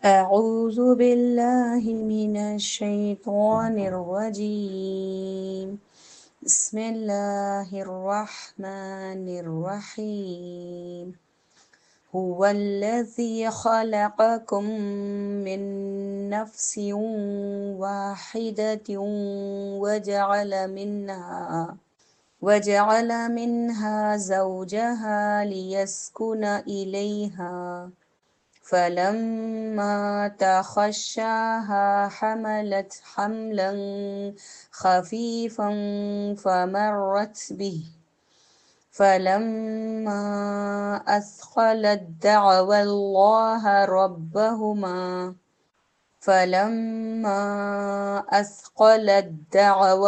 أعوذ بالله من الشيطان الرجيم. بسم الله الرحمن الرحيم. هو الذي خلقكم من نفس واحدة وجعل منها زوجها ليسكن إليها فلما تغشاها حملت حملا خفيفا فمرت به فلما أثقلت دعوا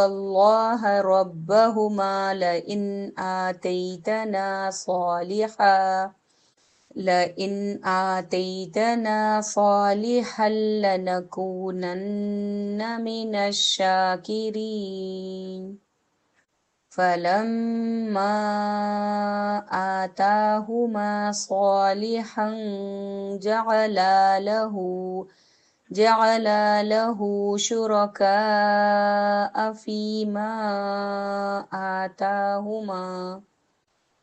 الله ربهما لئن آتيتنا صالحا لنكونن من الشاكرين. فلما آتاهما صالحا جعلا له شركاء فيما آتاهما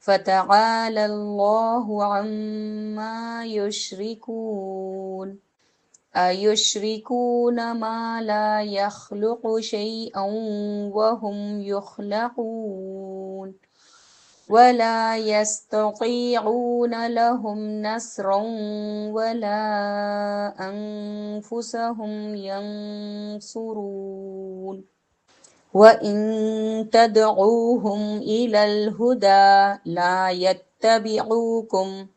فتعالى الله عما يشركون. أيشركون ما لا يخلق شيئا وهم يخلقون ولا يستطيعون لهم نصرا ولا أنفسهم ينصرون. وإن تدعوهم إلى الهدى لا يتبعوكم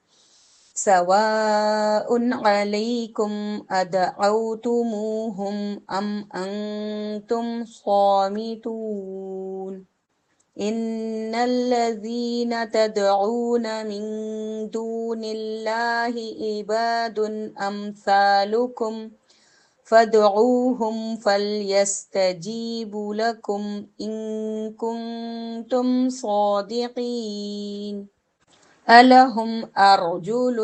سواء عليكم أدعوتموهم أم أنتم صامتون. إن الذين تدعون من دون الله عباد أمثالكم فادعوهم فليستجيبوا لكم إن كنتم صادقين. ألهم أرجل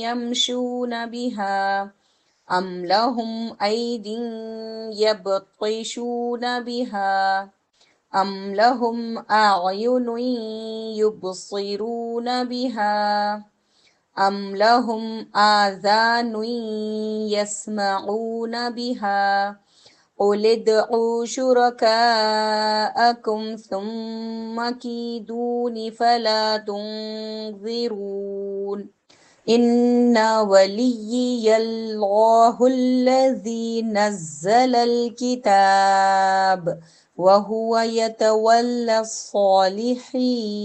يمشون بها أم لهم أيد يبطشون بها أم لهم أعين يبصرون بها أم لهم آذان يسمعون بها قل ادعوا شركاءكم ثم كيدون فلا تنظرون. إن وليي الله الذي نزل الكتاب وهو يتولى الصالحين.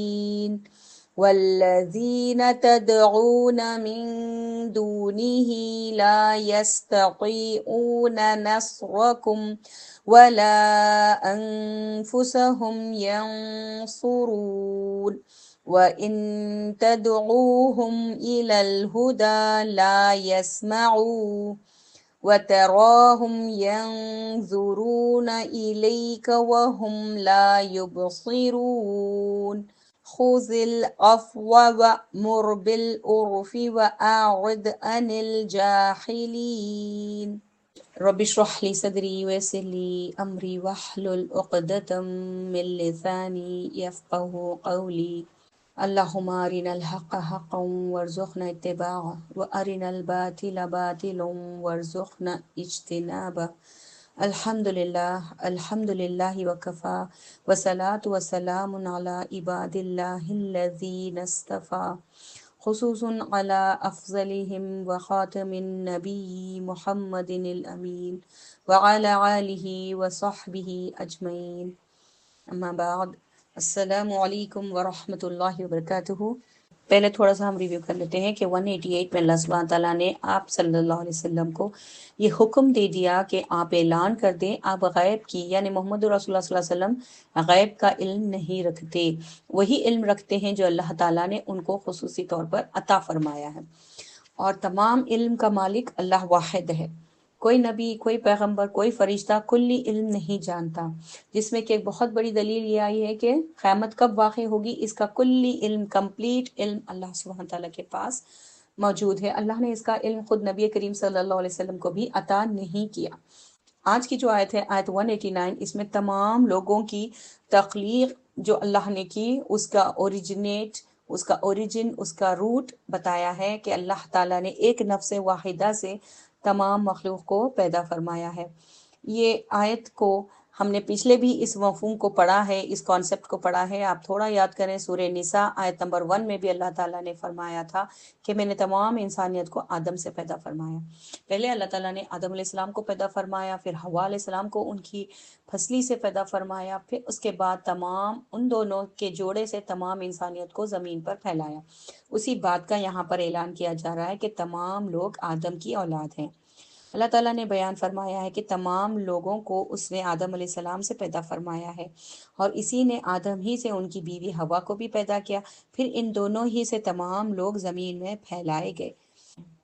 والذين تدعون من دونه لا يستطيعون نصركم ولا أنفسهم ينصرون. وإن تدعوهم إلى الهدى لا يسمعوا وتراهم ينظرون إليك وهم لا يبصرون. خذ العفو وأمر بالعرف وأعرض عن الجاهلين. رب اشرح لي صدري ويسر لي أمري واحلل عقدة من لساني يفقهوا قولي. اللهم أرنا الحق حقا وارزقنا اتباعه وأرنا الباطل باطلا وارزقنا اجتنابه. الحمد لله وكفى والصلاة والسلام على عباد الله الذين اصطفى خصوصا على أفضلهم وخاتم النبي محمد الأمين وعلى آله وصحبه أجمعين. اما بعد، السلام علیکم ورحمۃ اللہ وبرکاتہ۔ پہلے تھوڑا سا ہم ریویو کر لیتے ہیں کہ 188 میں اللہ سبحانہ تعالیٰ نے آپ صلی اللہ علیہ وسلم کو یہ حکم دے دیا کہ آپ اعلان کر دیں آپ غیب کی، یعنی محمد رسول اللہ صلی اللہ علیہ وسلم غیب کا علم نہیں رکھتے، وہی علم رکھتے ہیں جو اللہ تعالیٰ نے ان کو خصوصی طور پر عطا فرمایا ہے، اور تمام علم کا مالک اللہ واحد ہے۔ کوئی نبی، کوئی پیغمبر، کوئی فرشتہ کلی علم نہیں جانتا، جس میں کہ ایک بہت بڑی دلیل یہ آئی ہے کہ قیامت کب واقع ہوگی، اس کا کلی علم، کمپلیٹ علم اللہ سبحانہ تعالیٰ کے پاس موجود ہے، اللہ نے اس کا علم خود نبی کریم صلی اللہ علیہ وسلم کو بھی عطا نہیں کیا۔ آج کی جو آیت ہے، آیت 189، اس میں تمام لوگوں کی تخلیق جو اللہ نے کی، اس کا اوریجنیٹ، اس کا اوریجن، اس کا روٹ بتایا ہے کہ اللہ تعالیٰ نے ایک نفس واحدہ سے تمام مخلوق کو پیدا فرمایا ہے۔ یہ آیت کو ہم نے پچھلے بھی اس مفہوم کو پڑھا ہے، اس کانسیپٹ کو پڑھا ہے۔ آپ تھوڑا یاد کریں، سورہ نساء آیت نمبر 1 میں بھی اللہ تعالیٰ نے فرمایا تھا کہ میں نے تمام انسانیت کو آدم سے پیدا فرمایا۔ پہلے اللہ تعالیٰ نے آدم علیہ السلام کو پیدا فرمایا، پھر حوا علیہ السلام کو ان کی پھسلی سے پیدا فرمایا، پھر اس کے بعد تمام ان دونوں کے جوڑے سے تمام انسانیت کو زمین پر پھیلایا۔ اسی بات کا یہاں پر اعلان کیا جا رہا ہے کہ تمام لوگ آدم کی اولاد ہیں۔ اللہ تعالیٰ نے بیان فرمایا ہے کہ تمام لوگوں کو اس نے آدم علیہ السلام سے پیدا فرمایا ہے، اور اسی نے آدم ہی سے ان کی بیوی حوا کو بھی پیدا کیا، پھر ان دونوں ہی سے تمام لوگ زمین میں پھیلائے گئے۔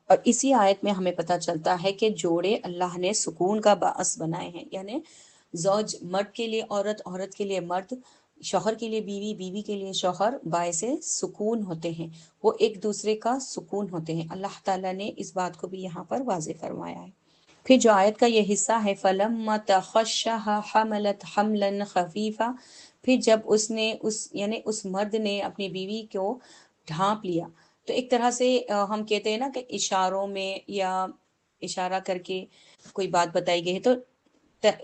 اور اسی آیت میں ہمیں پتہ چلتا ہے کہ جوڑے اللہ نے سکون کا باعث بنائے ہیں، یعنی زوج مرد کے لیے عورت، عورت کے لیے مرد، شوہر کے لیے بیوی، بیوی کے لیے شوہر، باعث سکون ہوتے ہیں، وہ ایک دوسرے کا سکون ہوتے ہیں۔ اللہ تعالیٰ نے اس بات کو بھی یہاں پر واضح فرمایا ہے۔ پھر جو آیت کا یہ حصہ ہے، فَلَمَّا تَخَشَّهَا حَمَلَتْ حَمْلًا خَفِيفًا، پھر جب اس نے یعنی اس مرد نے اپنی بیوی کو ڈھانپ لیا، تو ایک طرح سے ہم کہتے ہیں نا کہ اشاروں میں یا اشارہ کر کے کوئی بات بتائی گئی ہے، تو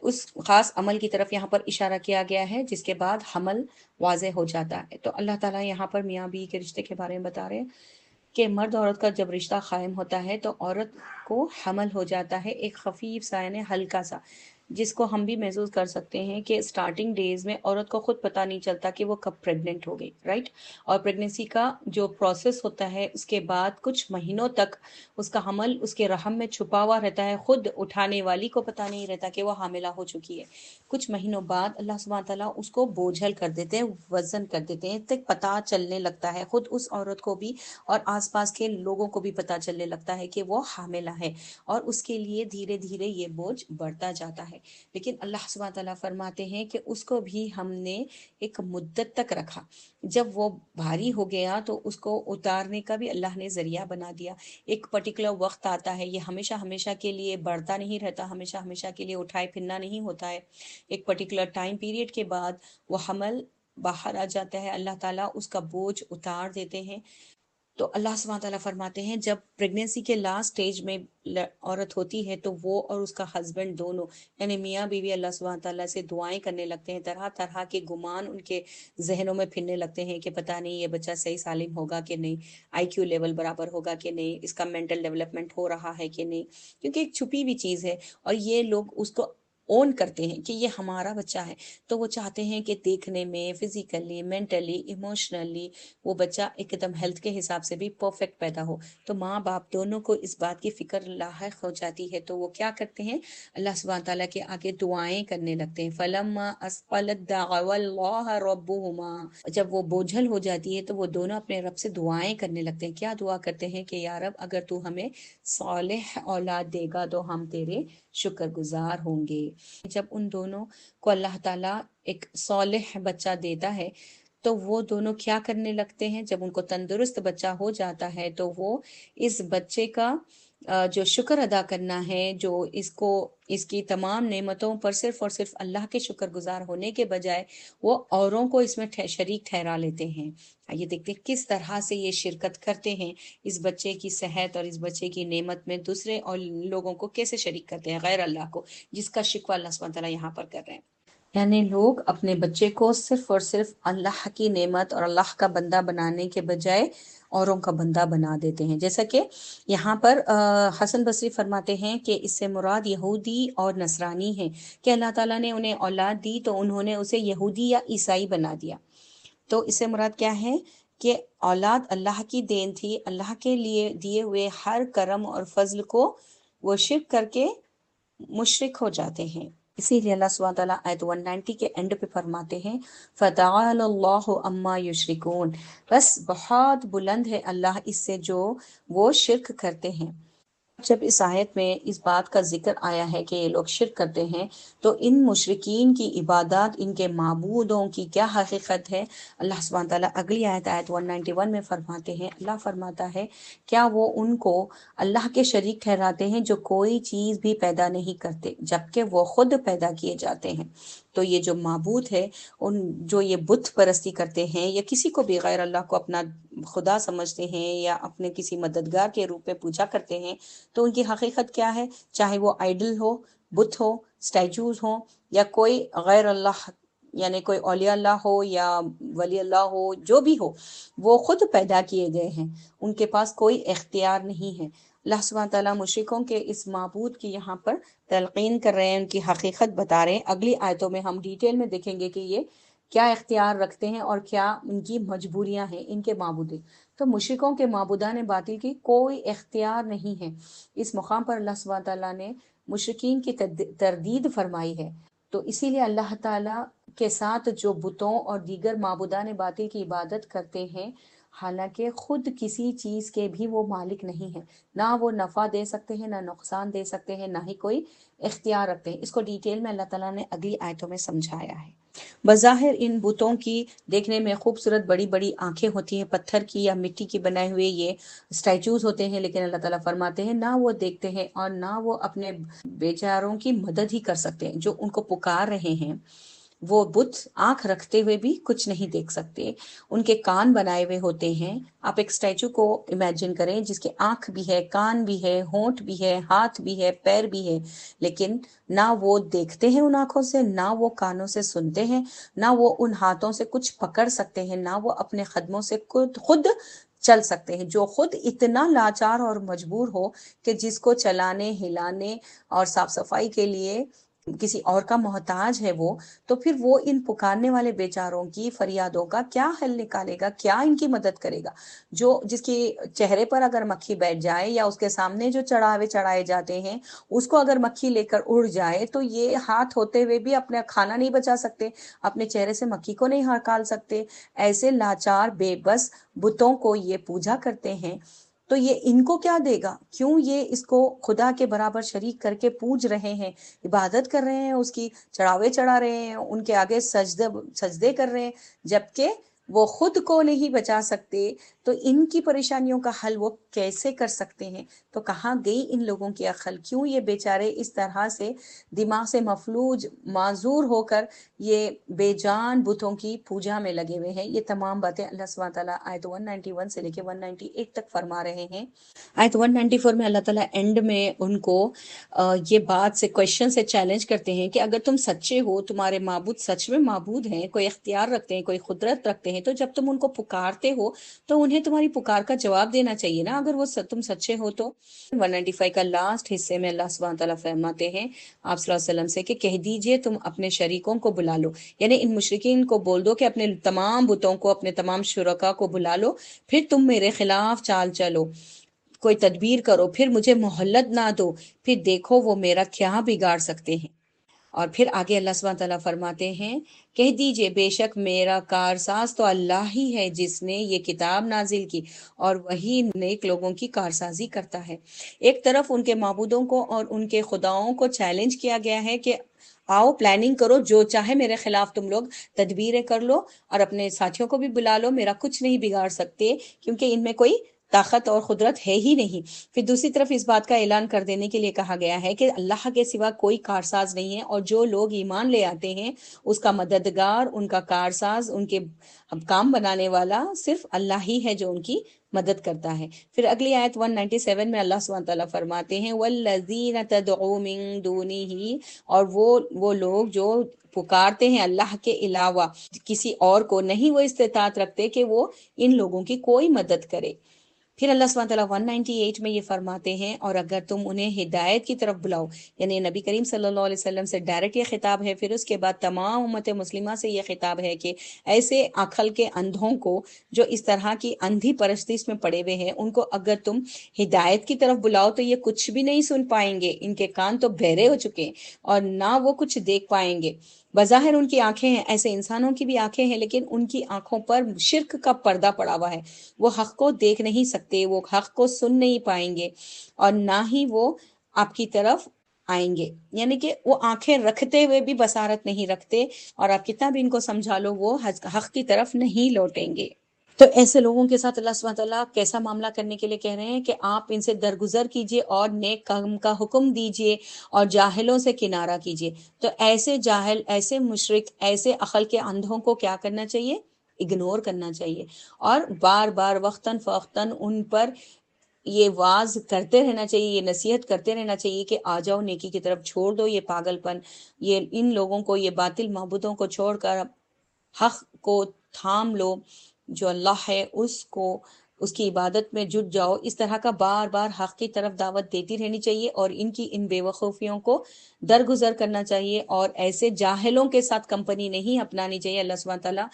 اس خاص عمل کی طرف یہاں پر اشارہ کیا گیا ہے جس کے بعد حمل واضح ہو جاتا ہے۔ تو اللہ تعالیٰ یہاں پر میاں بیوی کے رشتے کے بارے میں بتا رہے ہیں کہ مرد عورت کا جب رشتہ قائم ہوتا ہے تو عورت کو حمل ہو جاتا ہے، ایک خفیف سا یعنی ہلکا سا، جس کو ہم بھی محسوس کر سکتے ہیں کہ سٹارٹنگ ڈیز میں عورت کو خود پتہ نہیں چلتا کہ وہ کب پریگننٹ ہو گئی، رائٹ؟ اور پریگننسی کا جو پروسیس ہوتا ہے، اس کے بعد کچھ مہینوں تک اس کا حمل اس کے رحم میں چھپا ہوا رہتا ہے، خود اٹھانے والی کو پتہ نہیں رہتا کہ وہ حاملہ ہو چکی ہے۔ کچھ مہینوں بعد اللہ سبحانہ تعالیٰ اس کو بوجھل کر دیتے ہیں، وزن کر دیتے ہیں، تک پتہ چلنے لگتا ہے خود اس عورت کو بھی، اور آس پاس کے لوگوں کو بھی پتہ چلنے لگتا ہے کہ وہ حاملہ ہے، اور اس کے لیے دھیرے دھیرے یہ بوجھ بڑھتا جاتا ہے۔ لیکن اللہ سبحانہ تعالیٰ فرماتے ہیں کہ اس کو بھی ہم نے ایک مدت تک رکھا، جب وہ بھاری ہو گیا تو اس کو اتارنے کا بھی اللہ نے ذریعہ بنا دیا۔ ایک پرٹیکولر وقت آتا ہے، یہ ہمیشہ ہمیشہ کے لیے بڑھتا نہیں رہتا، ہمیشہ ہمیشہ کے لیے اٹھائے پھرنا نہیں ہوتا ہے۔ ایک پرٹیکولر ٹائم پیریڈ کے بعد وہ حمل باہر آ جاتا ہے، اللہ تعالیٰ اس کا بوجھ اتار دیتے ہیں۔ تو اللہ سبحانہ تعالیٰ فرماتے ہیں جب پریگننسی کے لاسٹ سٹیج میں عورت ہوتی ہے تو وہ اور اس کا ہسبینڈ دونوں یعنی میاں بیوی اللہ سبحانہ تعالیٰ سے دعائیں کرنے لگتے ہیں، طرح طرح کے گمان ان کے ذہنوں میں پھرنے لگتے ہیں کہ پتہ نہیں یہ بچہ صحیح سالم ہوگا کہ نہیں، آئی کیو لیول برابر ہوگا کہ نہیں، اس کا مینٹل ڈیولپمنٹ ہو رہا ہے کہ نہیں، کیونکہ ایک چھپی ہوئی چیز ہے، اور یہ لوگ اس کو اون کرتے ہیں کہ یہ ہمارا بچہ ہے، تو وہ چاہتے ہیں کہ دیکھنے میں فزیکلی، مینٹلی، ایموشنلی وہ بچہ ایک دم ہیلتھ کے حساب سے بھی پرفیکٹ پیدا ہو۔ تو ماں باپ دونوں کو اس بات کی فکر لاحق ہو جاتی ہے، تو وہ کیا کرتے ہیں، اللہ سبحانہ تعالیٰ کے آگے دعائیں کرنے لگتے ہیں۔ فَلَمَّا أَثْقَلَتْ دَعَوَا اللَّهَ رَبُّهُمَا، جب وہ بوجھل ہو جاتی ہے تو وہ دونوں اپنے رب سے دعائیں کرنے لگتے ہیں۔ کیا دعا کرتے ہیں کہ یا رب اگر تو ہمیں صالح اولاد دے گا تو ہم تیرے شکر گزار ہوں گے۔ جب ان دونوں کو اللہ تعالیٰ ایک صالح بچہ دیتا ہے تو وہ دونوں کیا کرنے لگتے ہیں، جب ان کو تندرست بچہ ہو جاتا ہے تو وہ اس بچے کا جو شکر ادا کرنا ہے، جو اس کی تمام نعمتوں پر صرف اور صرف اللہ کے شکر گزار ہونے کے بجائے وہ اوروں کو اس میں شریک ٹھہرا لیتے ہیں۔ یہ دیکھتے ہیں کس طرح سے یہ شرکت کرتے ہیں اس بچے کی صحت اور اس بچے کی نعمت میں، دوسرے اور لوگوں کو کیسے شریک کرتے ہیں غیر اللہ کو، جس کا شکوہ اللہ سبحانہ تعالیٰ یہاں پر کر رہے ہیں۔ یعنی لوگ اپنے بچے کو صرف اور صرف اللہ کی نعمت اور اللہ کا بندہ بنانے کے بجائے اوروں کا بندہ بنا دیتے ہیں، جیسا کہ یہاں پر حسن بصری فرماتے ہیں کہ اس سے مراد یہودی اور نصرانی ہیں، کہ اللہ تعالیٰ نے انہیں اولاد دی تو انہوں نے اسے یہودی یا عیسائی بنا دیا۔ تو اس سے مراد کیا ہے کہ اولاد اللہ کی دین تھی، اللہ کے لیے دیے ہوئے ہر کرم اور فضل کو وہ شرک کر کے مشرک ہو جاتے ہیں۔ اسی لیے اللہ سبحانہ تعالیٰ آیت 190 کے اینڈ پہ فرماتے ہیں فَتَعَالَى اللَّهُ عَمَّا يُشْرِكُونَ، بس بہت بلند ہے اللہ اس سے جو وہ شرک کرتے ہیں۔ جب اس آیت میں اس بات کا ذکر آیا ہے کہ یہ لوگ شرک کرتے ہیں تو ان مشرکین کی عبادات، ان کے معبودوں کی کیا حقیقت ہے، اللہ سبحانہ تعالیٰ اگلی آیت 191 میں فرماتے ہیں، اللہ فرماتا ہے کیا وہ ان کو اللہ کے شریک ٹھہراتے ہیں جو کوئی چیز بھی پیدا نہیں کرتے جبکہ وہ خود پیدا کیے جاتے ہیں۔ تو یہ جو معبود ہے، جو یہ بت پرستی کرتے ہیں یا کسی کو بھی غیر اللہ کو اپنا خدا سمجھتے ہیں یا اپنے کسی مددگار کے روپ میں پوجا کرتے ہیں، تو ان کی حقیقت کیا ہے؟ چاہے وہ آئیڈل ہو، بت ہو، سٹیچوز ہوں، یا کوئی غیر اللہ یعنی کوئی اولیاء اللہ ہو یا ولی اللہ ہو، جو بھی ہو، وہ خود پیدا کیے گئے ہیں، ان کے پاس کوئی اختیار نہیں ہے۔ اللہ سبحانہ تعالیٰ مشرکوں کے اس معبود کی یہاں پر تلقین کر رہے ہیں، ان کی حقیقت بتا رہے ہیں۔ اگلی آیتوں میں ہم ڈیٹیل میں دیکھیں گے کہ یہ کیا اختیار رکھتے ہیں اور کیا ان کی مجبوریاں ہیں ان کے معبود۔ تو مشرکوں کے معبودان باطل کی کوئی اختیار نہیں ہے۔ اس مقام پر اللہ سبحانہ تعالیٰ نے مشرکین کی تردید فرمائی ہے۔ تو اسی لیے اللہ تعالیٰ کے ساتھ جو بتوں اور دیگر معبودان باطل کی عبادت کرتے ہیں، حالانکہ خود کسی چیز کے بھی وہ مالک نہیں ہیں، نہ وہ نفع دے سکتے ہیں، نہ نقصان دے سکتے ہیں، نہ ہی کوئی اختیار رکھتے ہیں۔ اس کو ڈیٹیل میں اللہ تعالیٰ نے اگلی آیتوں میں سمجھایا ہے۔ بظاہر ان بتوں کی دیکھنے میں خوبصورت بڑی بڑی آنکھیں ہوتی ہیں، پتھر کی یا مٹی کی بنائے ہوئے یہ اسٹیچوز ہوتے ہیں، لیکن اللہ تعالیٰ فرماتے ہیں نہ وہ دیکھتے ہیں اور نہ وہ اپنے بیچاروں کی مدد ہی کر سکتے ہیں۔ جو ان کو پکار رہے ہیں وہ بت آنکھ رکھتے ہوئے بھی کچھ نہیں دیکھ سکتے، ان کے کان بنائے ہوئے ہوتے ہیں۔ آپ ایک اسٹیچو کو امیجن کریں جس کے آنکھ بھی ہے، کان بھی ہے، ہونٹ بھی ہے، ہاتھ بھی ہے، پیر بھی ہے، لیکن نہ وہ دیکھتے ہیں ان آنکھوں سے، نہ وہ کانوں سے سنتے ہیں، نہ وہ ان ہاتھوں سے کچھ پکڑ سکتے ہیں، نہ وہ اپنے قدموں سے خود چل سکتے ہیں۔ جو خود اتنا لاچار اور مجبور ہو کہ جس کو چلانے، ہلانے اور صاف صفائی کے لیے کسی اور کا محتاج ہے وہ، تو پھر وہ ان پکارنے والے بیچاروں کی فریادوں کا کیا حل نکالے گا، کیا ان کی مدد کرے گا؟ جس کی چہرے پر اگر مکھی بیٹھ جائے یا اس کے سامنے جو چڑھاوے چڑھائے جاتے ہیں اس کو اگر مکھی لے کر اڑ جائے تو یہ ہاتھ ہوتے ہوئے بھی اپنا کھانا نہیں بچا سکتے، اپنے چہرے سے مکھی کو نہیں ہٹال سکتے۔ ایسے لاچار بے بس بتوں کو یہ پوجا کرتے ہیں، تو یہ ان کو کیا دے گا؟ کیوں یہ اس کو خدا کے برابر شریک کر کے پوج رہے ہیں، عبادت کر رہے ہیں، اس کی چڑھاوے چڑھا رہے ہیں، ان کے آگے سجدے کر رہے ہیں، جبکہ وہ خود کو نہیں بچا سکتے؟ تو ان کی پریشانیوں کا حل وہ کیسے کر سکتے ہیں؟ تو کہاں گئی ان لوگوں کی عقل؟ کیوں یہ بیچارے اس طرح سے دماغ سے مفلوج، معذور ہو کر یہ بے جان بتوں کی پوجا میں لگے ہوئے ہیں؟ یہ تمام باتیں اللہ سبحانہ تعالیٰ آیت 191 سے لے کے 198 تک فرما رہے ہیں۔ آیت 194 میں اللہ تعالیٰ اینڈ میں ان کو یہ بات سے کویشچن سے چیلنج کرتے ہیں کہ اگر تم سچے ہو، تمہارے معبود سچ میں معبود ہیں، کوئی اختیار رکھتے ہیں، کوئی قدرت رکھتے ہیں، تو جب تم ان کو پکارتے ہو تو انہیں تمہاری پکار کا جواب دینا چاہیے نا، اگر وہ تم سچے ہو تو۔ 195 کا لاسٹ حصے میں اللہ سبحانہ تعالیٰ فرماتے ہیں آپ صلی اللہ علیہ وسلم سے کہ کہہ دیجئے تم اپنے شریکوں کو بلا لو، یعنی ان مشرکین کو بول دو کہ اپنے تمام بتوں کو، اپنے تمام شرکا کو بلا لو، پھر تم میرے خلاف چال چلو، کوئی تدبیر کرو، پھر مجھے مہلت نہ دو، پھر دیکھو وہ میرا کیا بگاڑ سکتے ہیں۔ اور پھر آگے اللہ سبحانہ تعالیٰ فرماتے ہیں کہہ دیجئے بے شک میرا کارساز تو اللہ ہی ہے جس نے یہ کتاب نازل کی، اور وہی نیک لوگوں کی کارسازی کرتا ہے۔ ایک طرف ان کے معبودوں کو اور ان کے خداؤں کو چیلنج کیا گیا ہے کہ آؤ پلاننگ کرو، جو چاہے میرے خلاف تم لوگ تدبیریں کر لو اور اپنے ساتھیوں کو بھی بلا لو، میرا کچھ نہیں بگاڑ سکتے کیونکہ ان میں کوئی طاقت اور قدرت ہے ہی نہیں۔ پھر دوسری طرف اس بات کا اعلان کر دینے کے لیے کہا گیا ہے کہ اللہ کے سوا کوئی کارساز نہیں ہے، اور جو لوگ ایمان لے آتے ہیں اس کا مددگار، ان کا کارساز، ان کے کام بنانے والا صرف اللہ ہی ہے جو ان کی مدد کرتا ہے۔ پھر اگلی آیت 197 میں اللہ سبحانہ تعالیٰ فرماتے ہیں وَالَّذِينَ تَدْعُوا مِن دُونِهِ، اور وہ لوگ جو پکارتے ہیں اللہ کے علاوہ کسی اور کو، نہیں وہ استطاعت رکھتے کہ وہ ان لوگوں کی کوئی مدد کرے۔ پھر اللہ سبحانہ تعالیٰ 198 میں یہ فرماتے ہیں اور اگر تم انہیں ہدایت کی طرف بلاؤ، یعنی نبی کریم صلی اللہ علیہ وسلم سے ڈائریکٹ یہ خطاب ہے، پھر اس کے بعد تمام امت مسلمہ سے یہ خطاب ہے کہ ایسے عقل کے اندھوں کو جو اس طرح کی اندھی پرستش میں پڑے ہوئے ہیں، ان کو اگر تم ہدایت کی طرف بلاؤ تو یہ کچھ بھی نہیں سن پائیں گے، ان کے کان تو بہرے ہو چکے ہیں اور نہ وہ کچھ دیکھ پائیں گے۔ بظاہر ان کی آنکھیں ہیں، ایسے انسانوں کی بھی آنکھیں ہیں، لیکن ان کی آنکھوں پر شرک کا پردہ پڑا ہوا ہے، وہ حق کو دیکھ نہیں سکتے، وہ حق کو سن نہیں پائیں گے، اور نہ ہی وہ آپ کی طرف آئیں گے، یعنی کہ وہ آنکھیں رکھتے ہوئے بھی بصارت نہیں رکھتے، اور آپ کتنا بھی ان کو سمجھا لو وہ حق کی طرف نہیں لوٹیں گے۔ تو ایسے لوگوں کے ساتھ اللہ سبحانہ تعالیٰ کیسا معاملہ کرنے کے لیے کہہ رہے ہیں کہ آپ ان سے درگزر کیجئے اور نیک کام کا حکم دیجئے اور جاہلوں سے کنارہ کیجئے۔ تو ایسے جاہل، ایسے مشرک، ایسے عقل کے اندھوں کو کیا کرنا چاہیے؟ اگنور کرنا چاہیے، اور بار بار وقتاً فوقتاً ان پر یہ واز کرتے رہنا چاہیے، یہ نصیحت کرتے رہنا چاہیے کہ آ جاؤ نیکی کی طرف، چھوڑ دو یہ پاگل پن، یہ ان لوگوں کو، یہ باطل معبودوں کو چھوڑ کر حق کو تھام لو، جو اللہ ہے اس کی عبادت میں جٹ جاؤ۔ اس طرح کا بار بار حق کی طرف دعوت دیتی رہنی چاہیے، اور ان کی ان بے وقوفیوں کو درگزر کرنا چاہیے، اور ایسے جاہلوں کے ساتھ کمپنی نہیں اپنانی چاہیے۔ اللہ سبحانہ تعالیٰ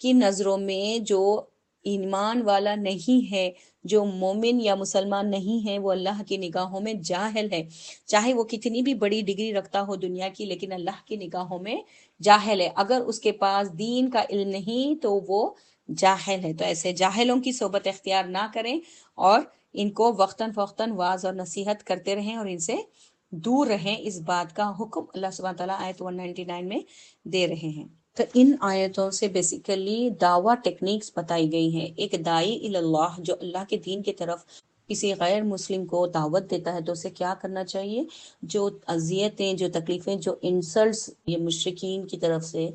کی نظروں میں جو ایمان والا نہیں ہے، جو مومن یا مسلمان نہیں ہے، وہ اللہ کی نگاہوں میں جاہل ہے، چاہے وہ کتنی بھی بڑی ڈگری رکھتا ہو دنیا کی، لیکن اللہ کی نگاہوں میں جاہل ہے۔ اگر اس کے پاس دین کا علم نہیں تو وہ جاہل ہے۔ تو ایسے جاہلوں کی صحبت اختیار نہ کریں، اور ان کو وقتاً فوقتاً واعظ اور نصیحت کرتے رہیں، اور ان سے دور رہیں۔ اس بات کا حکم اللہ سبحانہ تعالیٰ آیت 199 میں دے رہے ہیں۔ تو ان آیتوں سے بیسیکلی دعویٰ ٹیکنیکس بتائی گئی ہیں۔ ایک داعی اللہ جو اللہ کے دین کی طرف کسی غیر مسلم کو دعوت دیتا ہے تو اسے کیا کرنا چاہیے؟ جو اذیتیں، جو تکلیفیں، جو انسلٹس یہ مشرکین کی طرف سے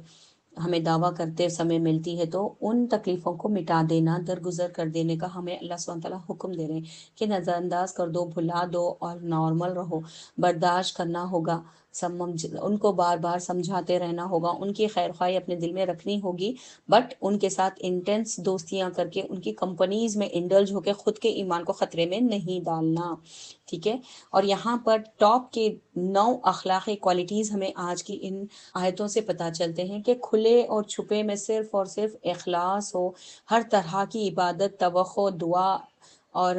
ہمیں دعویٰ کرتے سمے ملتی ہے، تو ان تکلیفوں کو مٹا دینا، درگزر کر دینے کا ہمیں اللہ سبحانہ تعالیٰ حکم دے رہے ہیں کہ نظر انداز کر دو، بھلا دو، اور نارمل رہو۔ برداشت کرنا ہوگا، ان کو بار بار سمجھاتے رہنا ہوگا، ان کی خیر خواہی اپنے دل میں رکھنی ہوگی، بٹ ان کے ساتھ انٹینس دوستیاں کر کے ان کی کمپنیز میں انڈلج ہو کے خود کے ایمان کو خطرے میں نہیں ڈالنا، ٹھیک ہے۔ اور یہاں پر ٹاپ کے 9 اخلاقی کوالٹیز ہمیں آج کی ان آیتوں سے پتہ چلتے ہیں کہ کھلے اور چھپے میں صرف اور صرف اخلاص ہو، ہر طرح کی عبادت، توقع، دعا اور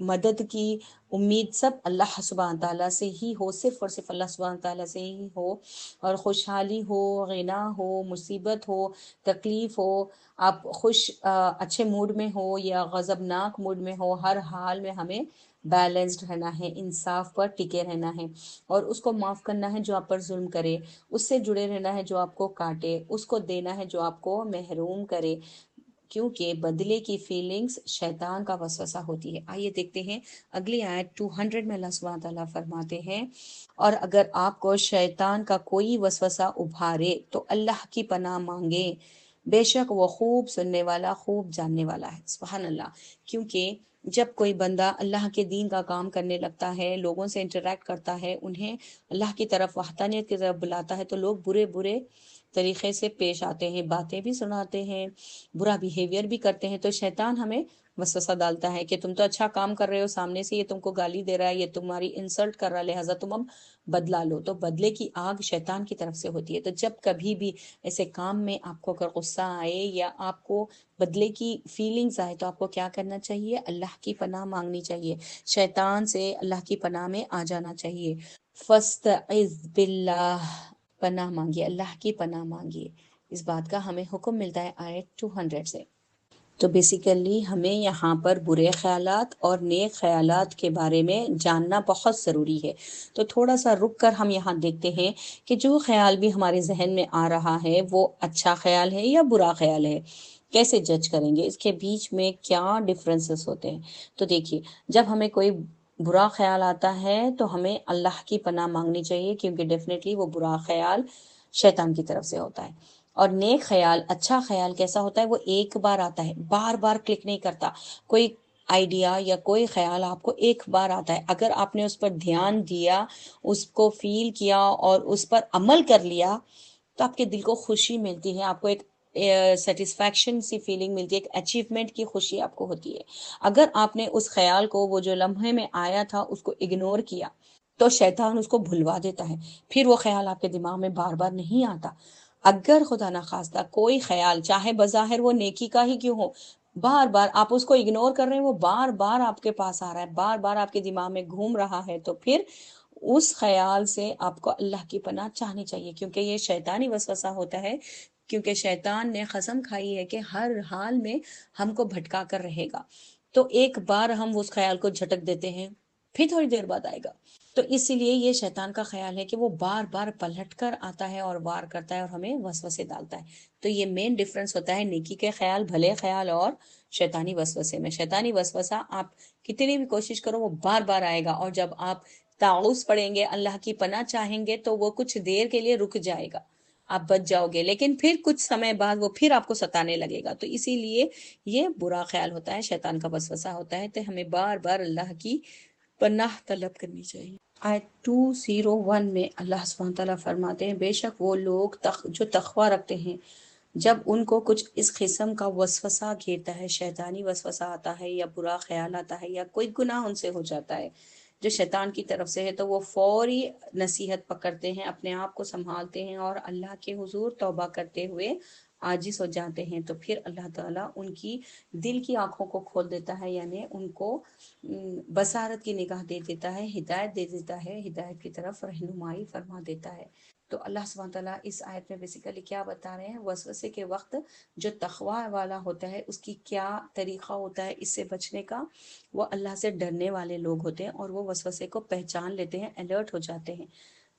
مدد کی امید سب اللہ سبحانہ تعالیٰ سے ہی ہو، صرف اور صرف اللہ سبحانہ تعالیٰ سے ہی ہو، اور خوشحالی ہو، غنا ہو، مصیبت ہو، تکلیف ہو، آپ اچھے موڈ میں ہو یا غضبناک موڈ میں ہو، ہر حال میں ہمیں بیلنسڈ رہنا ہے، انصاف پر ٹکے رہنا ہے، اور اس کو معاف کرنا ہے جو آپ پر ظلم کرے، اس سے جڑے رہنا ہے جو آپ کو کاٹے، اس کو دینا ہے جو آپ کو محروم کرے، کیونکہ بدلے کی فیلنگز شیطان کا وسوسہ ہوتی ہے۔ آئیے دیکھتے ہیں اگلی آیت 200 میں اللہ سبحانہ تعالیٰ فرماتے ہیں، اور اگر آپ کو شیطان کا کوئی وسوسہ ابھارے تو اللہ کی پناہ مانگے، بے شک وہ خوب سننے والا، خوب جاننے والا ہے۔ سبحان اللہ۔ کیونکہ جب کوئی بندہ اللہ کے دین کا کام کرنے لگتا ہے، لوگوں سے انٹریکٹ کرتا ہے، انہیں اللہ کی طرف، وحدانیت کی طرف بلاتا ہے، تو لوگ برے برے طریقے سے پیش آتے ہیں، باتیں بھی سناتے ہیں، برا بیہیویئر بھی کرتے ہیں۔ تو شیطان ہمیں وسوسہ ڈالتا ہے کہ تم تو اچھا کام کر رہے ہو، سامنے سے یہ تم کو گالی دے رہا ہے، یہ تمہاری انسلٹ کر رہا ہے، لہٰذا تم اب بدلہ لو۔ تو بدلے کی آگ شیطان کی طرف سے ہوتی ہے۔ تو جب کبھی بھی ایسے کام میں آپ کو اگر غصہ آئے یا آپ کو بدلے کی فیلنگز آئے تو آپ کو کیا کرنا چاہیے؟ اللہ کی پناہ مانگنی چاہیے، شیطان سے اللہ کی پناہ میں آ جانا چاہیے۔ فاستعذ باللہ، پناہ مانگیے، اللہ کی پناہ مانگیے۔ اس بات کا ہمیں حکم ملتا ہے آیت 200 سے۔ تو بیسیکلی ہمیں یہاں پر برے خیالات اور نیک خیالات کے بارے میں جاننا بہت ضروری ہے۔ تو تھوڑا سا رک کر ہم یہاں دیکھتے ہیں کہ جو خیال بھی ہمارے ذہن میں آ رہا ہے وہ اچھا خیال ہے یا برا خیال ہے، کیسے جج کریں گے، اس کے بیچ میں کیا ڈفرینسز ہوتے ہیں۔ تو دیکھیے، جب ہمیں کوئی برا خیال آتا ہے تو ہمیں اللہ کی پناہ مانگنی چاہیے، کیونکہ ڈیفینیٹلی وہ برا خیال شیطان کی طرف سے ہوتا ہے۔ اور نیک خیال، اچھا خیال کیسا ہوتا ہے؟ وہ ایک بار آتا ہے، بار بار کلک نہیں کرتا۔ کوئی آئیڈیا یا کوئی خیال آپ کو ایک بار آتا ہے، اگر آپ نے اس پر دھیان دیا، اس کو فیل کیا اور اس پر عمل کر لیا تو آپ کے دل کو خوشی ملتی ہے، آپ کو ایک سیٹسفیکشن سی فیلنگ ملتی ہے، ایک اچیومنٹ کی خوشی آپ کو ہوتی ہے۔ اگر آپ نے اس خیال کو، وہ جو لمحے میں آیا تھا، اس کو اگنور کیا تو شیطان اس کو بھلوا دیتا ہے، پھر وہ خیال آپ کے دماغ میں بار بار نہیں آتا۔ اگر خدا نخواستہ کوئی خیال، چاہے بظاہر وہ نیکی کا ہی کیوں ہو، بار بار آپ اس کو اگنور کر رہے ہیں، وہ بار بار آپ کے پاس آ رہا ہے، بار بار آپ کے دماغ میں گھوم رہا ہے، تو پھر اس خیال سے آپ کو اللہ کی پناہ چاہنی چاہیے، کیونکہ یہ شیطانی وسوسہ ہوتا ہے، کیونکہ شیطان نے قسم کھائی ہے کہ ہر حال میں ہم کو بھٹکا کر رہے گا۔ تو ایک بار ہم اس خیال کو جھٹک دیتے ہیں، پھر تھوڑی دیر بعد آئے گا۔ تو اس لیے یہ شیطان کا خیال ہے کہ وہ بار بار پلٹ کر آتا ہے اور وار کرتا ہے اور ہمیں وسوسے ڈالتا ہے۔ تو یہ مین ڈفرنس ہوتا ہے نیکی کے خیال، بھلے خیال، اور شیطانی وسوسے میں۔ شیطانی وسوسہ آپ کتنی بھی کوشش کرو وہ بار بار آئے گا، اور جب آپ تعوذ پڑھیں گے، اللہ کی پناہ چاہیں گے، تو وہ کچھ دیر کے لیے رک جائے گا، آپ بچ جاؤ گے، لیکن پھر کچھ سمے بعد وہ پھر آپ کو ستانے لگے گا۔ تو اسی لیے یہ برا خیال ہوتا ہے، شیطان کا وسوسہ ہوتا ہے، تو ہمیں بار بار اللہ کی پناہ طلب کرنی چاہیے۔ آیت 201 میں اللہ سبحانہ تعالیٰ فرماتے ہیں، بے شک وہ لوگ جو تقوی رکھتے ہیں، جب ان کو کچھ اس قسم کا وسوسہ گھیرتا ہے، شیطانی وسوسہ آتا ہے یا برا خیال آتا ہے یا کوئی گناہ ان سے ہو جاتا ہے جو شیطان کی طرف سے ہے، تو وہ فوری نصیحت پکڑتے ہیں، اپنے آپ کو سنبھالتے ہیں اور اللہ کے حضور توبہ کرتے ہوئے عاجز ہو جاتے ہیں، تو پھر اللہ تعالیٰ ان کی دل کی آنکھوں کو کھول دیتا ہے، یعنی ان کو بصارت کی نگاہ دے دیتا ہے، ہدایت دے دیتا ہے، ہدایت کی طرف رہنمائی فرما دیتا ہے۔ تو اللہ سبحانہ تعالیٰ اس آیت میں بیسیکلی کیا بتا رہے ہیں، وسوسے کے وقت جو تقوی والا ہوتا ہے اس کی کیا طریقہ ہوتا ہے اس سے بچنے کا۔ وہ اللہ سے ڈرنے والے لوگ ہوتے ہیں اور وہ وسوسے کو پہچان لیتے ہیں، الرٹ ہو جاتے ہیں۔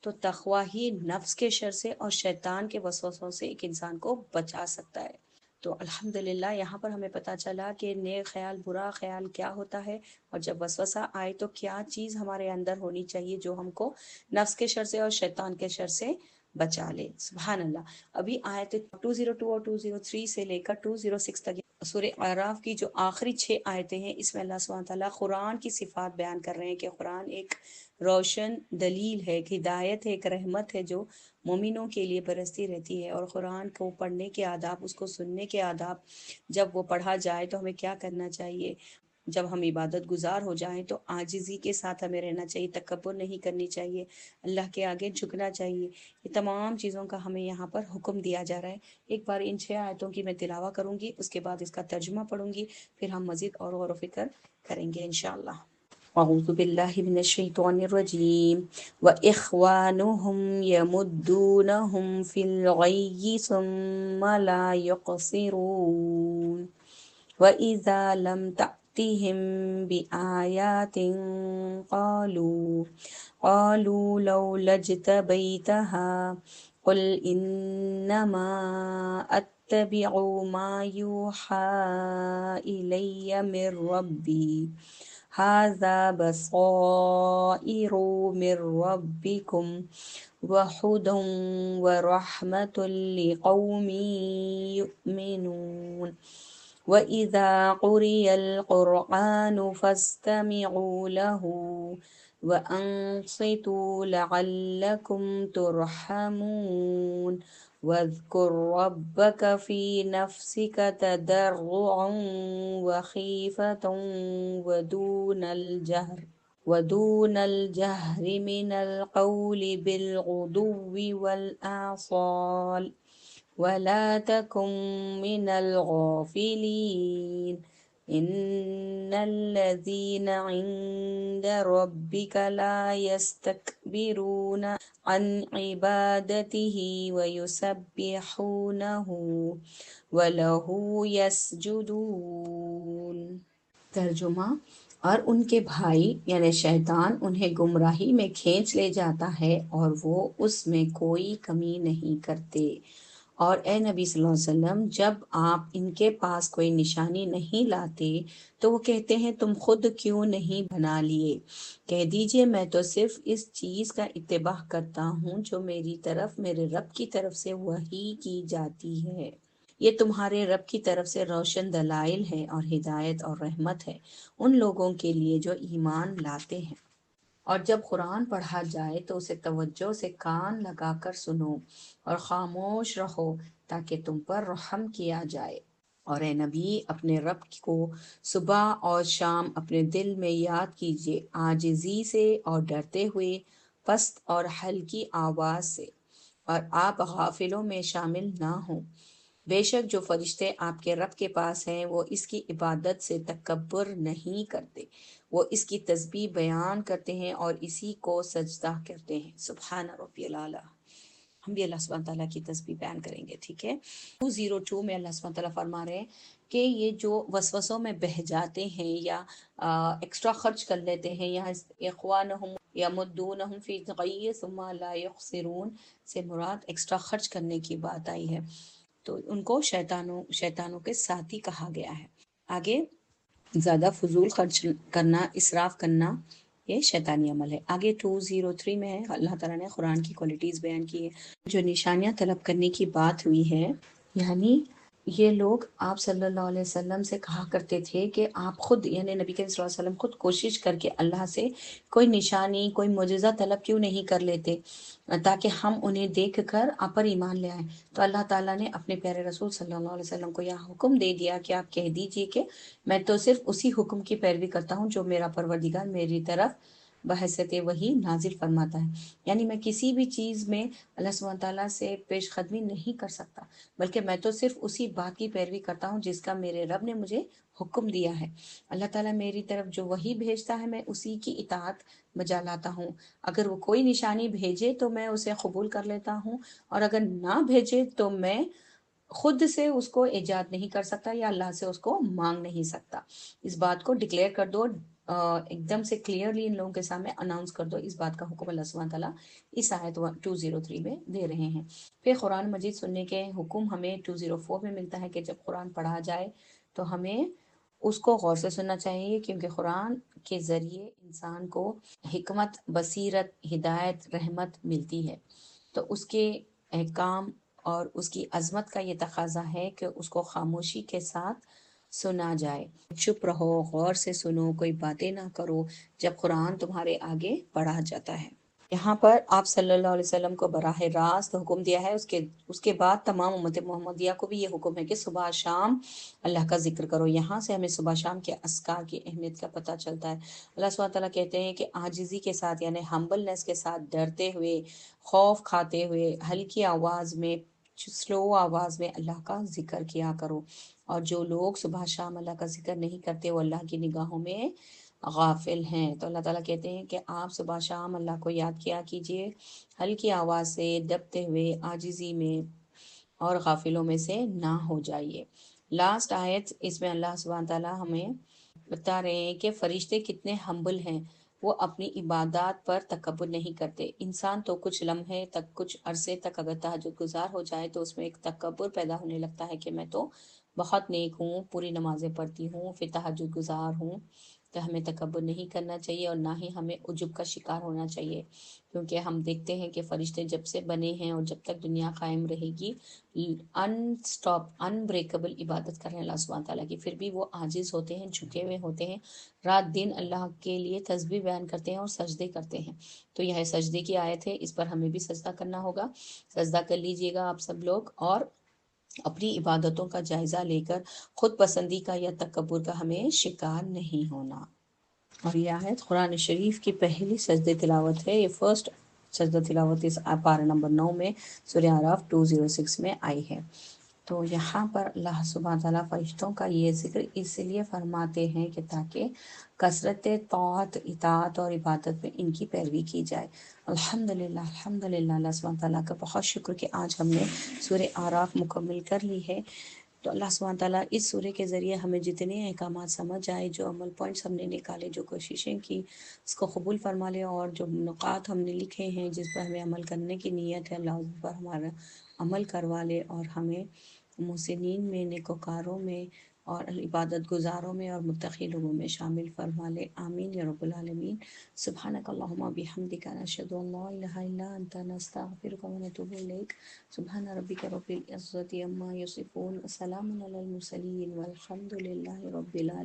تو تقوی ہی نفس کے شر سے اور شیطان کے وسوسوں سے ایک انسان کو بچا سکتا ہے۔ تو الحمدللہ یہاں پر ہمیں پتہ چلا کہ نیک خیال، برا خیال کیا ہوتا ہے، اور جب وسوسہ آئے تو کیا چیز ہمارے اندر ہونی چاہیے جو ہم کو نفس کے شر سے اور شیطان کے شر سے بچا لے۔ سبحان اللہ۔ ابھی آیت 202 اور 203 سے لے کر 206 تک سورہ اعراف کی جو آخری 6 آیتیں ہیں، اس میں اللہ سبحانہ تعالیٰ قرآن کی صفات بیان کر رہے ہیں کہ قرآن ایک روشن دلیل ہے، ایک ہدایت ہے، ایک رحمت ہے جو مومنوں کے لیے برستی رہتی ہے۔ اور قرآن کو پڑھنے کے آداب، اس کو سننے کے آداب، جب وہ پڑھا جائے تو ہمیں کیا کرنا چاہیے، جب ہم عبادت گزار ہو جائیں تو عاجزی کے ساتھ ہمیں رہنا چاہیے، تکبر نہیں کرنی چاہیے، اللہ کے آگے جھکنا چاہیے۔ یہ تمام چیزوں کا ہمیں یہاں پر حکم دیا جا رہا ہے۔ ایک بار ان 6 آیتوں کی میں تلاوہ کروں گی، اس کے بعد اس کا ترجمہ پڑھوں گی، پھر ہم مزید اور غور و فکر کریں گے انشاءاللہ۔ اعوذ باللہ من الشیطان الرجیم وَإِخْوَانُهُمْ يَمُدُّونَهُمْ فِي الْغَيِّ ثُمَّ لَا يُقْصِرُونَ وَإِذَا لَمْ تَأْتِهِمْ بِآيَاتٍ قَالُوا لَوْلَا اجْتَبَيْتَهَا قُلْ إِنَّمَا أَتَّبِعُ مَا يُوحَى إِلَيَّ مِنْ رَبِّي هَذَا بَصَائِرُ مِنْ رَبِّكُمْ وَهُدًى وَرَحْمَةٌ لِقَوْمٍ يُؤْمِنُونَ وَإِذَا قُرِئَ الْقُرْآنُ فَاسْتَمِعُوا لَهُ وَأَنصِتُوا لَعَلَّكُمْ تُرْحَمُونَ وَاذْكُرْ رَبَّكَ فِي نَفْسِكَ تَضَرُّعًا وَخِيفَةً وَدُونَ الْجَهْرِ مِنَ الْقَوْلِ بِالْغُدُوِّ وَالْآصَالِ وَلَا تَكُن مِّنَ الْغَافِلِينَ إِنَّ الَّذِينَ عِندَ رَبِّكَ لَا يَسْتَكْبِرُونَ عَنْ عِبَادَتِهِ وَيُسَبِّحُونَهُ وَلَهُ يَسْجُدُونَ۔ ترجمہ، اور ان کے بھائی یعنی شیطان انہیں گمراہی میں کھینچ لے جاتا ہے اور وہ اس میں کوئی کمی نہیں کرتے۔ اور اے نبی صلی اللہ علیہ وسلم، جب آپ ان کے پاس کوئی نشانی نہیں لاتے تو وہ کہتے ہیں تم خود کیوں نہیں بنا لیے؟ کہہ دیجئے میں تو صرف اس چیز کا اتباع کرتا ہوں جو میری طرف میرے رب کی طرف سے وحی کی جاتی ہے۔ یہ تمہارے رب کی طرف سے روشن دلائل ہے اور ہدایت اور رحمت ہے ان لوگوں کے لیے جو ایمان لاتے ہیں۔ اور جب قرآن پڑھا جائے تو اسے توجہ سے کان لگا کر سنو اور خاموش رہو تاکہ تم پر رحم کیا جائے۔ اور اے نبی، اپنے رب کو صبح اور شام اپنے دل میں یاد کیجیے، عاجزی سے اور ڈرتے ہوئے، پست اور ہلکی آواز سے، اور آپ غافلوں میں شامل نہ ہوں۔ بے شک جو فرشتے آپ کے رب کے پاس ہیں وہ اس کی عبادت سے تکبر نہیں کرتے، وہ اس کی تسبیح بیان کرتے ہیں اور اسی کو سجدہ کرتے ہیں۔ سبحان ربی العلیٰ۔ ہم بھی اللہ سبحانہ تعالیٰ کی تسبیح بیان کریں گے، ٹھیک ہے۔ 202 میں اللہ سبحانہ تعالیٰ فرما رہے ہیں کہ یہ جو وسوسوں میں بہہ جاتے ہیں یا ایکسٹرا خرچ کر لیتے ہیں، یا اخوانہم یمدونہم فی الغی ثم لا یخسرون سے مراد ایکسٹرا خرچ کرنے کی بات آئی ہے، تو ان کو شیطانوں کے ساتھی کہا گیا ہے۔ آگے زیادہ فضول خرچ کرنا، اسراف کرنا، یہ شیطانی عمل ہے۔ آگے 203 میں ہے، اللہ تعالیٰ نے قرآن کی کوالٹیز بیان کی ہے۔ جو نشانیاں طلب کرنے کی بات ہوئی ہے، یعنی یہ لوگ آپ صلی اللہ علیہ وسلم سے کہا کرتے تھے کہ آپ خود، یعنی نبی کریم صلی اللہ علیہ وسلم خود کوشش کر کے اللہ سے کوئی نشانی، کوئی معجزہ طلب کیوں نہیں کر لیتے تاکہ ہم انہیں دیکھ کر آپ پر ایمان لے آئیں۔ تو اللہ تعالیٰ نے اپنے پیارے رسول صلی اللہ علیہ وسلم کو یہ حکم دے دیا کہ آپ کہہ دیجئے کہ میں تو صرف اسی حکم کی پیروی کرتا ہوں جو میرا پروردگار میری طرف بحیثیت وحی نازل فرماتا ہے۔ یعنی میں کسی بھی چیز میں اللہ سبحانہ تعالیٰ سے پیش قدمی نہیں کر سکتا، بلکہ میں تو صرف اسی بات کی پیروی کرتا ہوں جس کا میرے رب نے مجھے حکم دیا ہے۔ اللہ تعالیٰ میری طرف جو وحی بھیجتا ہے میں اسی کی اطاعت بجا لاتا ہوں۔ اگر وہ کوئی نشانی بھیجے تو میں اسے قبول کر لیتا ہوں، اور اگر نہ بھیجے تو میں خود سے اس کو ایجاد نہیں کر سکتا یا اللہ سے اس کو مانگ نہیں سکتا۔ اس بات کو ڈکلیئر کر دو، ایک دم سے کلیئرلی ان لوگوں کے سامنے اناؤنس کر دو۔ اس بات کا حکم اللہ سبحانہ تعالیٰ اس آیت 203 میں دے رہے ہیں۔ پھر قرآن مجید سننے کے حکم ہمیں 204 میں ملتا ہے کہ جب قرآن پڑھا جائے تو ہمیں اس کو غور سے سننا چاہیے، کیونکہ قرآن کے ذریعے انسان کو حکمت، بصیرت، ہدایت، رحمت ملتی ہے۔ تو اس کے احکام اور اس کی عظمت کا یہ تقاضا ہے کہ اس کو خاموشی کے ساتھ سنا جائے۔ چپ رہو، غور سے سنو، کوئی باتیں نہ کرو جب قرآن تمہارے آگے پڑھا جاتا ہے۔ یہاں پر آپ صلی اللہ علیہ وسلم کو براہ راست حکم دیا ہے، اس کے بعد تمام امت محمدیہ کو بھی یہ حکم ہے کہ صبح شام اللہ کا ذکر کرو۔ یہاں سے ہمیں صبح شام کے اذکار کی اہمیت کا پتہ چلتا ہے۔ اللہ سبحانہ تعالیٰ کہتے ہیں کہ عاجزی کے ساتھ، یعنی ہمبلنس کے ساتھ، ڈرتے ہوئے، خوف کھاتے ہوئے، ہلکی آواز میں، سلو آواز میں اللہ کا ذکر کیا کرو۔ اور جو لوگ صبح شام اللہ کا ذکر نہیں کرتے وہ اللہ کی نگاہوں میں غافل ہیں۔ تو اللہ تعالیٰ کہتے ہیں کہ آپ صبح شام اللہ کو یاد کیا کیجئے، ہلکی آواز سے، دبتے ہوئے، عاجزی میں، اور غافلوں میں سے نہ ہو جائیے۔ لاسٹ آیت، اس میں اللہ سبحانہ تعالیٰ ہمیں بتا رہے ہیں کہ فرشتے کتنے ہمبل ہیں، وہ اپنی عبادات پر تکبر نہیں کرتے۔ انسان تو کچھ لمحے تک، کچھ عرصے تک اگر تہجد گزار ہو جائے تو اس میں ایک تکبر پیدا ہونے لگتا ہے کہ میں تو بہت نیک ہوں، پوری نمازیں پڑھتی ہوں، پھر تہجد گزار ہوں۔ تو ہمیں تکبر نہیں کرنا چاہیے اور نہ ہی ہمیں عجب کا شکار ہونا چاہیے، کیونکہ ہم دیکھتے ہیں کہ فرشتے جب سے بنے ہیں اور جب تک دنیا قائم رہے گی ان بریکبل عبادت کر رہے ہیں اللہ سبحانہ تعالیٰ کی، پھر بھی وہ عاجز ہوتے ہیں، جھکے ہوئے ہوتے ہیں، رات دن اللہ کے لیے تسبیح بیان کرتے ہیں اور سجدے کرتے ہیں۔ تو یہ سجدے کی آیت ہے، اس پر ہمیں بھی سجدہ کرنا ہوگا۔ سجدہ کر لیجئے گا آپ سب لوگ، اور اپنی عبادتوں کا جائزہ لے کر خود پسندی کا یا تکبر کا ہمیں شکار نہیں ہونا۔ اور یہ آیت قرآن شریف کی پہلی سجدہ تلاوت ہے، یہ فرسٹ سجدہ تلاوت اس پارہ نمبر 9 میں سورہ اعراف 206 میں آئی ہے۔ تو یہاں پر اللہ سبحانہ تعالیٰ فرشتوں کا یہ ذکر اس لیے فرماتے ہیں کہ تاکہ کثرت طاعت، اطاعت اور عبادت میں ان کی پیروی کی جائے۔ الحمدللہ الحمدللہ، اللہ سبحانہ تعالیٰ کا بہت شکر کہ آج ہم نے سورہ اعراف مکمل کر لی ہے۔ تو اللہ سبحانہ تعالیٰ اس سورہ کے ذریعے ہمیں جتنے احکامات سمجھ آئے، جو عمل پوائنٹس ہم نے نکالے، جو کوششیں کی، اس کو قبول فرما لے، اور جو نقاط ہم نے لکھے ہیں جس پر ہمیں عمل کرنے کی نیت ہے، اللہ اس پر ہمارا عمل کروا لے، اور ہمیں محسنین میں، نیکوکاروں میں، اور عبادت گزاروں میں اور متقی لوگوں میں شامل فرما لے۔ آمین یا رب العالمین۔ سبحانک اللہم بحمدک، نشہد ان لا الہ الا انت، نستغفرک و نتوب الیک۔ سبحان ربک رب العزة عما یصفون، وسلام علی المرسلین، والحمد للہ رب العالمین۔